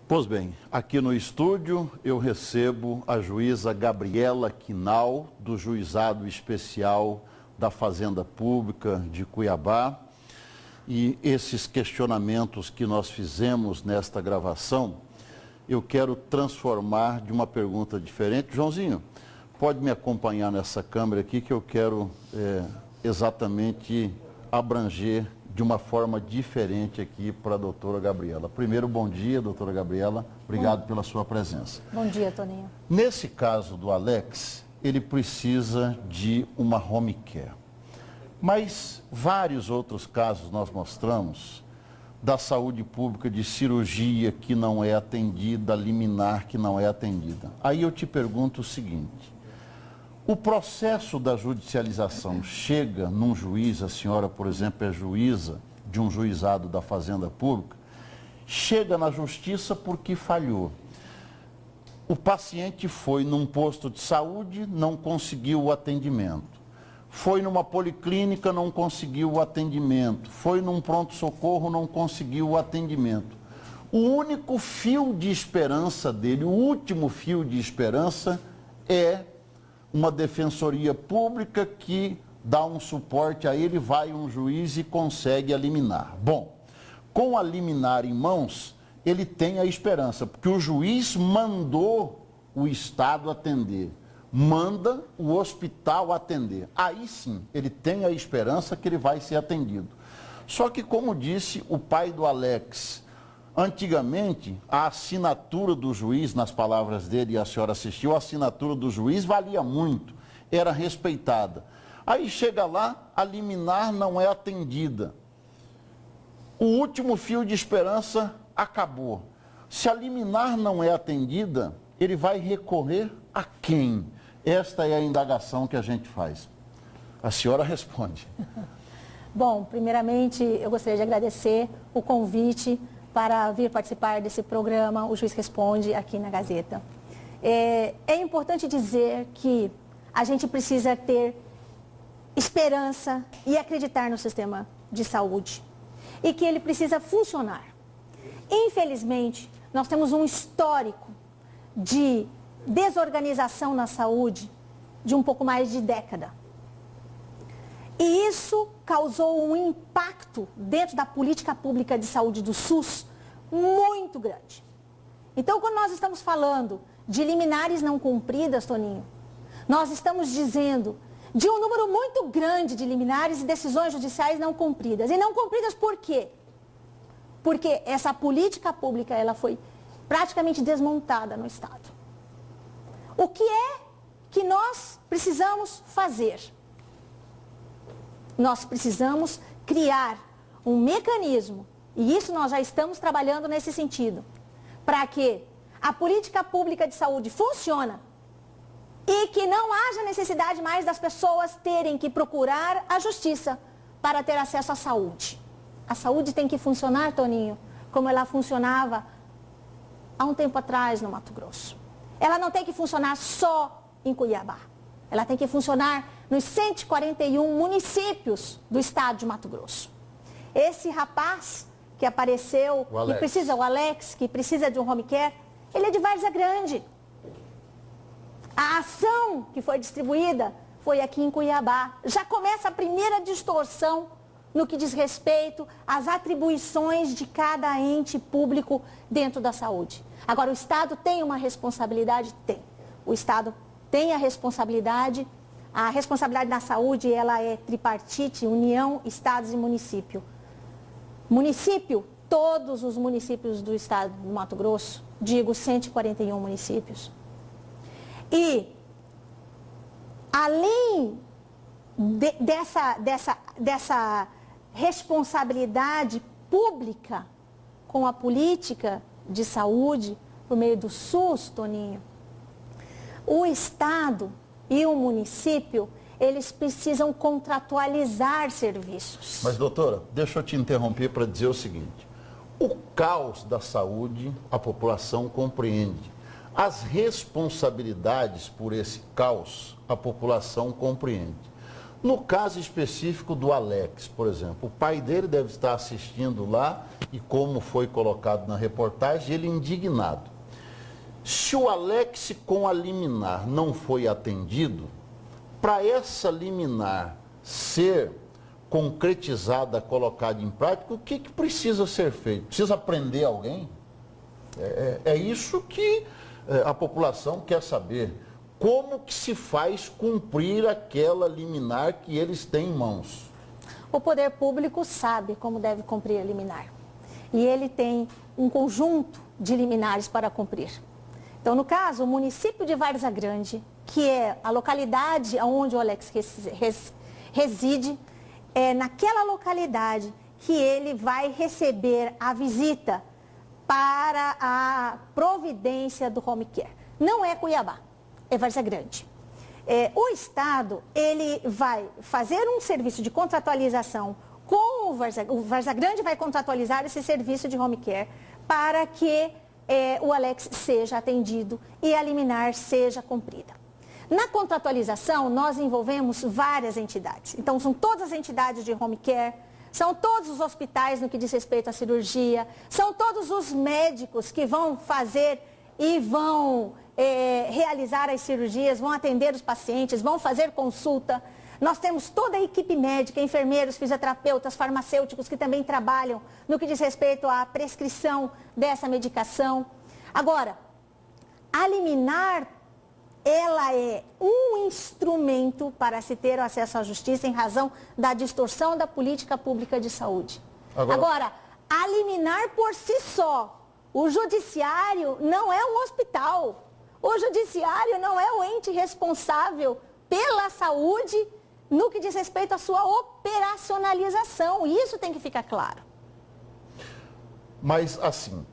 Pois bem, aqui no estúdio eu recebo a juíza Gabriela Quinal, do Juizado Especial da Fazenda Pública de Cuiabá. E esses questionamentos que nós fizemos nesta gravação, eu quero transformar de uma pergunta diferente. Joãozinho, pode me acompanhar nessa câmera aqui que eu quero exatamente abranger de uma forma diferente aqui para a doutora Gabriela. Primeiro, bom dia, doutora Gabriela. Obrigado pela sua presença. Bom dia, Toninho. Nesse caso do Alex, ele precisa de uma home care. Mas vários outros casos nós mostramos da saúde pública, de cirurgia que não é atendida, liminar que não é atendida. Aí eu te pergunto o seguinte: o processo da judicialização chega num juiz, a senhora, por exemplo, é juíza de um juizado da Fazenda Pública, chega na justiça porque falhou. O paciente foi num posto de saúde, não conseguiu o atendimento. Foi numa policlínica, não conseguiu o atendimento. Foi num pronto-socorro, não conseguiu o atendimento. O único fio de esperança dele, o último fio de esperança é uma defensoria pública que dá um suporte a ele, vai um juiz e consegue a liminar. Bom, com a liminar em mãos, ele tem a esperança, porque o juiz mandou o Estado atender, manda o hospital atender. Aí sim, ele tem a esperança que ele vai ser atendido. Só que, como disse o pai do Alex, antigamente, a assinatura do juiz, nas palavras dele, e a senhora assistiu, a assinatura do juiz valia muito, era respeitada. Aí chega lá, a liminar não é atendida. O último fio de esperança acabou. Se a liminar não é atendida, ele vai recorrer a quem? Esta é a indagação que a gente faz. A senhora responde. Bom, primeiramente, eu gostaria de agradecer o convite para vir participar desse programa, o Juiz Responde, aqui na Gazeta. É importante dizer que a gente precisa ter esperança e acreditar no sistema de saúde e que ele precisa funcionar. Infelizmente, nós temos um histórico de desorganização na saúde de um pouco mais de década. E isso causou um impacto dentro da política pública de saúde do SUS muito grande. Então, quando nós estamos falando de liminares não cumpridas, Toninho, nós estamos dizendo de um número muito grande de liminares e decisões judiciais não cumpridas. E não cumpridas por quê? Porque essa política pública ela foi praticamente desmontada no Estado. O que é que nós precisamos fazer? Nós precisamos criar um mecanismo, e isso nós já estamos trabalhando nesse sentido, para que a política pública de saúde funcione e que não haja necessidade mais das pessoas terem que procurar a justiça para ter acesso à saúde. A saúde tem que funcionar, Toninho, como ela funcionava há um tempo atrás no Mato Grosso. Ela não tem que funcionar só em Cuiabá. Ela tem que funcionar nos 141 municípios do estado de Mato Grosso. Esse rapaz que apareceu, o Alex, que precisa de um home care, ele é de Várzea Grande. A ação que foi distribuída foi aqui em Cuiabá. Já começa a primeira distorção no que diz respeito às atribuições de cada ente público dentro da saúde. Agora, o Estado tem uma responsabilidade? Tem. O Estado tem a responsabilidade na saúde, ela é tripartite, União, Estados e município. Município, todos os municípios do estado do Mato Grosso, digo 141 municípios. E, além dessa responsabilidade pública com a política de saúde, por meio do SUS, Toninho, o Estado e o município, eles precisam contratualizar serviços. Mas, doutora, deixa eu te interromper para dizer o seguinte: o caos da saúde, a população compreende. As responsabilidades por esse caos, a população compreende. No caso específico do Alex, por exemplo, o pai dele deve estar assistindo lá e como foi colocado na reportagem, ele indignado. Se o Alex com a liminar não foi atendido, para essa liminar ser concretizada, colocada em prática, o que precisa ser feito? Precisa prender alguém? É isso que a população quer saber. Como que se faz cumprir aquela liminar que eles têm em mãos? O poder público sabe como deve cumprir a liminar. E ele tem um conjunto de liminares para cumprir. Então, no caso, o município de Várzea Grande, que é a localidade onde o Alex reside, é naquela localidade que ele vai receber a visita para a providência do home care. Não é Cuiabá, é Várzea Grande. O Estado, ele vai fazer um serviço de contratualização com o Várzea Grande vai contratualizar esse serviço de home care para que o Alex seja atendido e a liminar seja cumprida. Na contratualização, nós envolvemos várias entidades. Então, são todas as entidades de home care, são todos os hospitais no que diz respeito à cirurgia, são todos os médicos que vão fazer e vão realizar as cirurgias, vão atender os pacientes, vão fazer consulta. Nós temos toda a equipe médica, enfermeiros, fisioterapeutas, farmacêuticos que também trabalham no que diz respeito à prescrição dessa medicação. Agora, a liminar, ela é um instrumento para se ter acesso à justiça em razão da distorção da política pública de saúde. Agora, a liminar por si só, o judiciário não é um hospital. O judiciário não é o ente responsável pela saúde no que diz respeito à sua operacionalização. Isso tem que ficar claro. Mas, assim,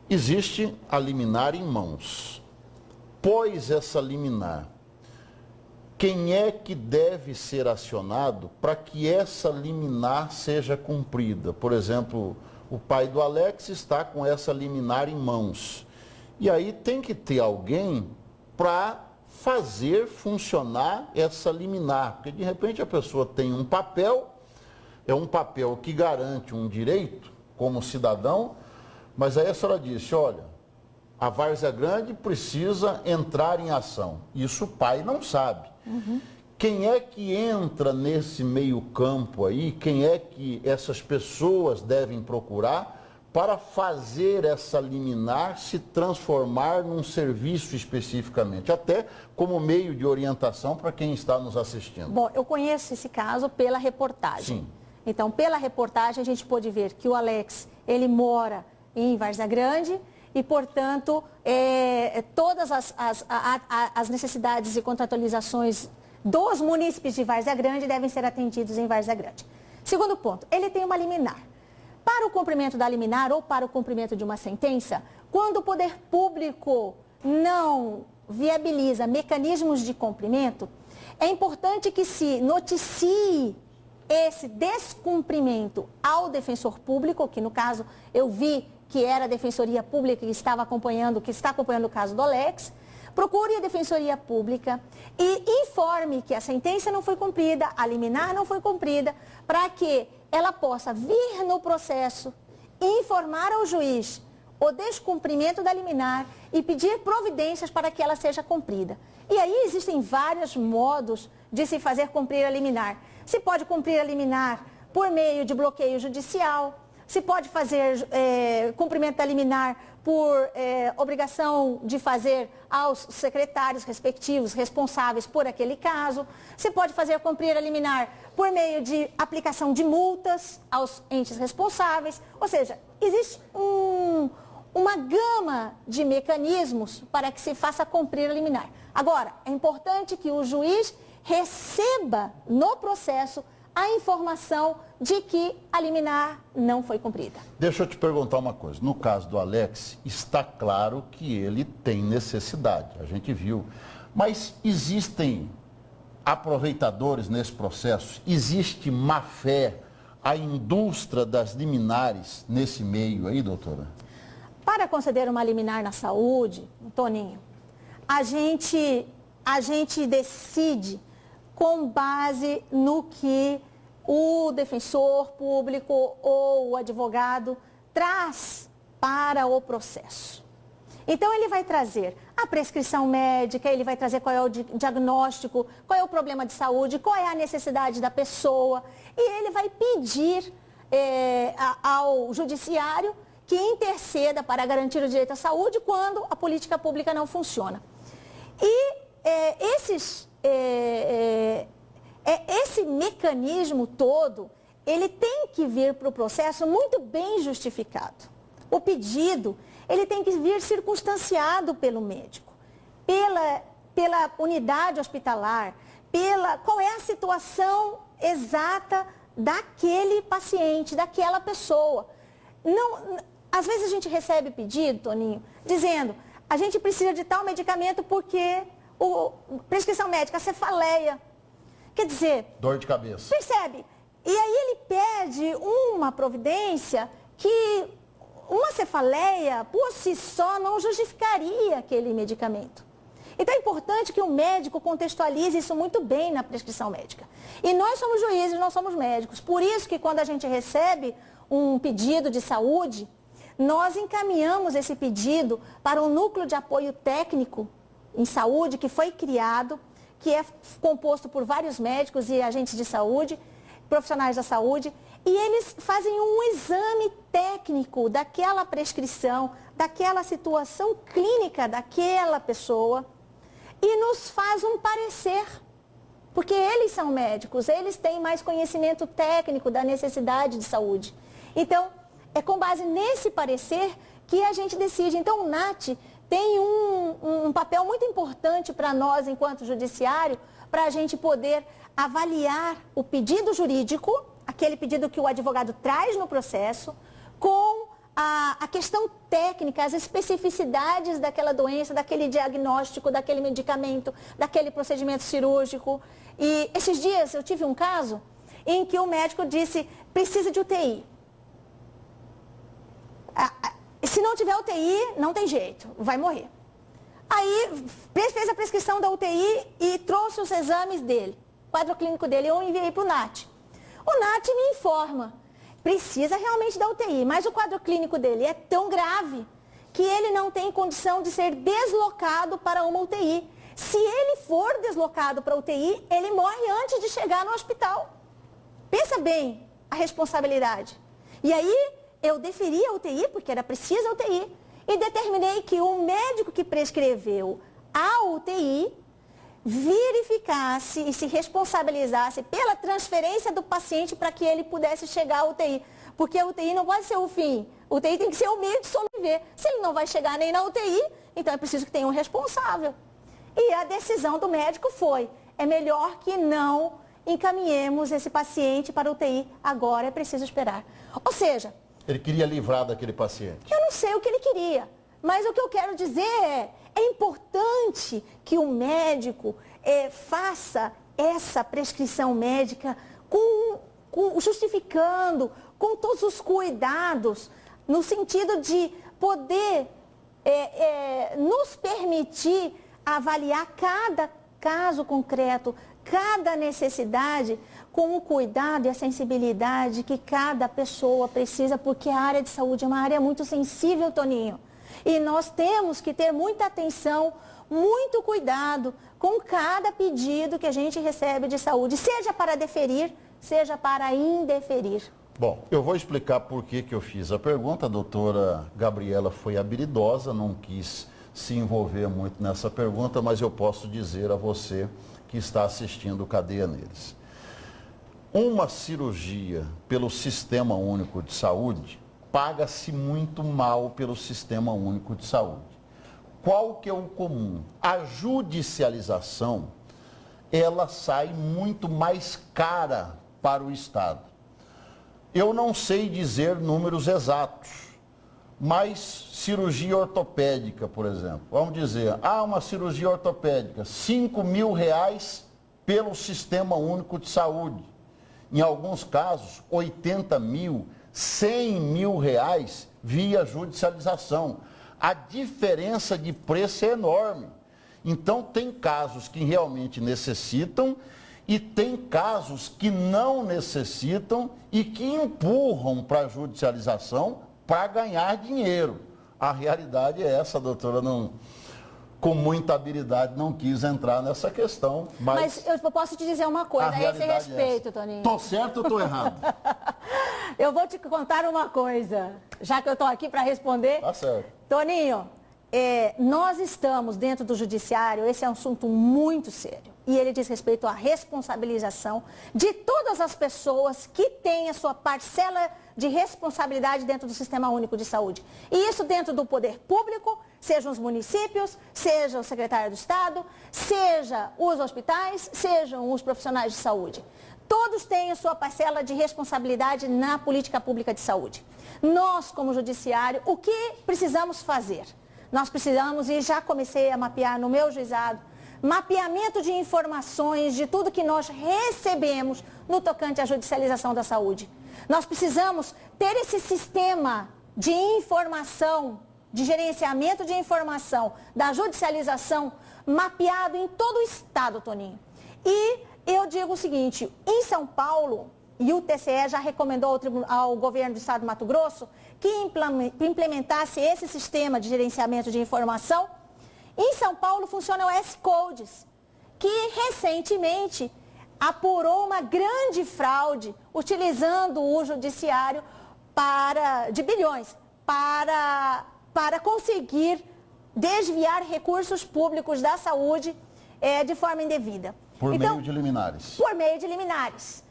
existe a liminar em mãos. Pós essa liminar, quem é que deve ser acionado para que essa liminar seja cumprida? Por exemplo, o pai do Alex está com essa liminar em mãos. E aí tem que ter alguém para fazer funcionar essa liminar. Porque de repente a pessoa tem um papel, é um papel que garante um direito como cidadão, mas aí a senhora disse, olha, a Várzea Grande precisa entrar em ação. Isso o pai não sabe. Quem é que entra nesse meio campo aí? Quem é que essas pessoas devem procurar para fazer essa liminar se transformar num serviço especificamente, até como meio de orientação para quem está nos assistindo? Bom, eu conheço esse caso pela reportagem. Sim. Então, pela reportagem, a gente pôde ver que o Alex, ele mora em Várzea Grande e, portanto, todas as necessidades e contratualizações dos munícipes de Várzea Grande devem ser atendidos em Várzea Grande. Segundo ponto, ele tem uma liminar. Para o cumprimento da liminar ou para o cumprimento de uma sentença, quando o poder público não viabiliza mecanismos de cumprimento, é importante que se noticie esse descumprimento ao defensor público, que no caso eu vi que era a Defensoria Pública que está acompanhando o caso do Alex, procure a Defensoria Pública e informe que a sentença não foi cumprida, a liminar não foi cumprida, para que ela possa vir no processo, informar ao juiz o descumprimento da liminar e pedir providências para que ela seja cumprida. E aí existem vários modos de se fazer cumprir a liminar. Se pode cumprir a liminar por meio de bloqueio judicial, se pode fazer cumprimento da liminar por obrigação de fazer aos secretários respectivos responsáveis por aquele caso, se pode fazer cumprir a liminar por meio de aplicação de multas aos entes responsáveis, ou seja, existe uma gama de mecanismos para que se faça cumprir a liminar. Agora, é importante que o juiz receba no processo a informação de que a liminar não foi cumprida. Deixa eu te perguntar uma coisa. No caso do Alex, está claro que ele tem necessidade, a gente viu. Mas existem aproveitadores nesse processo? Existe má fé, a indústria das liminares nesse meio aí, doutora? Para conceder uma liminar na saúde, Toninho, a gente decide com base no que o defensor público ou o advogado traz para o processo. Então, ele vai trazer a prescrição médica, ele vai trazer qual é o diagnóstico, qual é o problema de saúde, qual é a necessidade da pessoa, e ele vai pedir ao judiciário que interceda para garantir o direito à saúde quando a política pública não funciona. E esse mecanismo todo, ele tem que vir para o processo muito bem justificado. O pedido, ele tem que vir circunstanciado pelo médico, pela unidade hospitalar, qual é a situação exata daquele paciente, daquela pessoa. Às vezes a gente recebe pedido, Toninho, dizendo, a gente precisa de tal medicamento porque prescrição médica, cefaleia. Quer dizer... Dor de cabeça. Percebe? E aí ele pede uma providência que uma cefaleia, por si só, não justificaria aquele medicamento. Então é importante que o médico contextualize isso muito bem na prescrição médica. E nós somos juízes, nós somos médicos. Por isso que quando a gente recebe um pedido de saúde, nós encaminhamos esse pedido para um núcleo de apoio técnico em saúde que foi criado, que é composto por vários médicos e agentes de saúde, profissionais da saúde, e eles fazem um exame técnico daquela prescrição, daquela situação clínica daquela pessoa e nos faz um parecer, porque eles são médicos, eles têm mais conhecimento técnico da necessidade de saúde. Então, é com base nesse parecer que a gente decide. Então, o NAT tem um papel muito importante para nós, enquanto judiciário, para a gente poder avaliar o pedido jurídico, aquele pedido que o advogado traz no processo, com a questão técnica, as especificidades daquela doença, daquele diagnóstico, daquele medicamento, daquele procedimento cirúrgico. E esses dias eu tive um caso em que o médico disse, precisa de UTI. Se não tiver UTI, não tem jeito, vai morrer. Aí fez a prescrição da UTI e trouxe os exames dele, o quadro clínico dele, eu enviei para o NAT. O NAT me informa, precisa realmente da UTI, mas o quadro clínico dele é tão grave que ele não tem condição de ser deslocado para uma UTI. Se ele for deslocado para a UTI, ele morre antes de chegar no hospital. Pensa bem a responsabilidade. E aí eu deferi a UTI, porque era precisa a UTI, e determinei que o médico que prescreveu a UTI verificasse e se responsabilizasse pela transferência do paciente para que ele pudesse chegar à UTI. Porque a UTI não pode ser o fim. A UTI tem que ser o meio de sobreviver. Se ele não vai chegar nem na UTI, então é preciso que tenha um responsável. E a decisão do médico foi, é melhor que não encaminhemos esse paciente para a UTI, agora é preciso esperar. Ou seja... Ele queria livrar daquele paciente. Eu não sei o que ele queria, mas o que eu quero dizer é importante que o médico faça essa prescrição médica justificando, com todos os cuidados, no sentido de poder nos permitir avaliar cada caso concreto, cada necessidade, com o cuidado e a sensibilidade que cada pessoa precisa, porque a área de saúde é uma área muito sensível, Toninho. E nós temos que ter muita atenção, muito cuidado com cada pedido que a gente recebe de saúde, seja para deferir, seja para indeferir. Bom, eu vou explicar por que eu fiz a pergunta. A doutora Gabriela foi habilidosa, não quis se envolver muito nessa pergunta, mas eu posso dizer a você que está assistindo o Cadeia Neles. Uma cirurgia pelo Sistema Único de Saúde paga-se muito mal pelo Sistema Único de Saúde. Qual que é o comum? A judicialização, ela sai muito mais cara para o Estado. Eu não sei dizer números exatos, mas cirurgia ortopédica, por exemplo, vamos dizer, uma cirurgia ortopédica, R$5.000 pelo Sistema Único de Saúde. Em alguns casos, 80 mil, 100 mil reais via judicialização. A diferença de preço é enorme. Então, tem casos que realmente necessitam E tem casos que não necessitam e que empurram para a judicialização para ganhar dinheiro. A realidade é essa, doutora, não, com muita habilidade não quis entrar nessa questão. Mas eu posso te dizer uma coisa a esse respeito, Toninho. Estou certo ou estou errado? Eu vou te contar uma coisa, já que eu estou aqui para responder. Tá certo. Toninho, nós estamos dentro do judiciário, esse é um assunto muito sério. E ele diz respeito à responsabilização de todas as pessoas que têm a sua parcela de responsabilidade dentro do Sistema Único de Saúde. E isso dentro do poder público, sejam os municípios, seja o secretário do Estado, seja os hospitais, sejam os profissionais de saúde. Todos têm a sua parcela de responsabilidade na política pública de saúde. Nós, como judiciário, o que precisamos fazer? Nós precisamos, e já comecei a mapear no meu juizado, mapeamento de informações de tudo que nós recebemos no tocante à judicialização da saúde. Nós precisamos ter esse sistema de informação, de gerenciamento de informação, da judicialização, mapeado em todo o estado, Toninho. E eu digo o seguinte, em São Paulo, e o TCE já recomendou ao governo do estado do Mato Grosso que implementasse esse sistema de gerenciamento de informação. Em São Paulo funciona o S-Codes, que recentemente apurou uma grande fraude utilizando o judiciário de bilhões para conseguir desviar recursos públicos da saúde de forma indevida. Por meio de liminares. Por meio de liminares.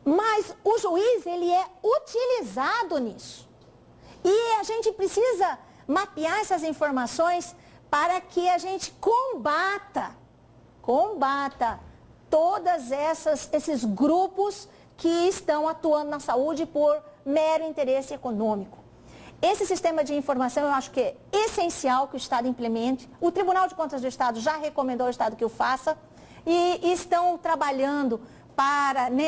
Mas o juiz, ele é utilizado nisso. E a gente precisa mapear essas informações para que a gente combata todas esses grupos que estão atuando na saúde por mero interesse econômico. Esse sistema de informação eu acho que é essencial que o Estado implemente. O Tribunal de Contas do Estado já recomendou ao Estado que o faça e estão trabalhando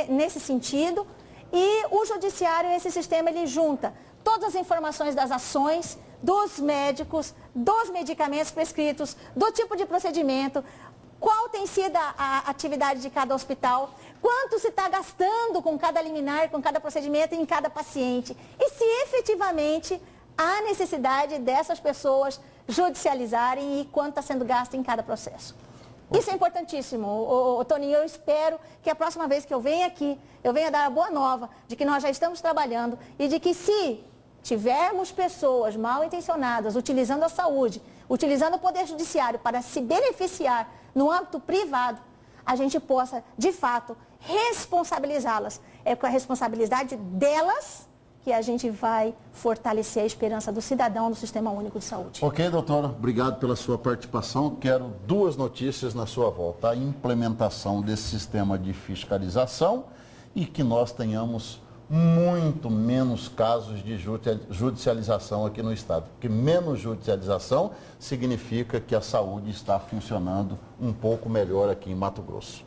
nesse sentido. E o Judiciário, esse sistema, ele junta todas as informações das ações, dos médicos, dos medicamentos prescritos, do tipo de procedimento, qual tem sido a atividade de cada hospital, quanto se está gastando com cada liminar, com cada procedimento em cada paciente. E se efetivamente há necessidade dessas pessoas judicializarem e quanto está sendo gasto em cada processo. Isso é importantíssimo, Toninho. Eu espero que a próxima vez que eu venha aqui, eu venha dar a boa nova de que nós já estamos trabalhando e de que se tivermos pessoas mal intencionadas utilizando a saúde, utilizando o Poder Judiciário para se beneficiar no âmbito privado, a gente possa, de fato, responsabilizá-las. É com a responsabilidade delas que a gente vai fortalecer a esperança do cidadão no Sistema Único de Saúde. Ok, doutora, obrigado pela sua participação. Quero duas notícias na sua volta. A implementação desse sistema de fiscalização e que nós tenhamos muito menos casos de judicialização aqui no Estado. Porque menos judicialização significa que a saúde está funcionando um pouco melhor aqui em Mato Grosso.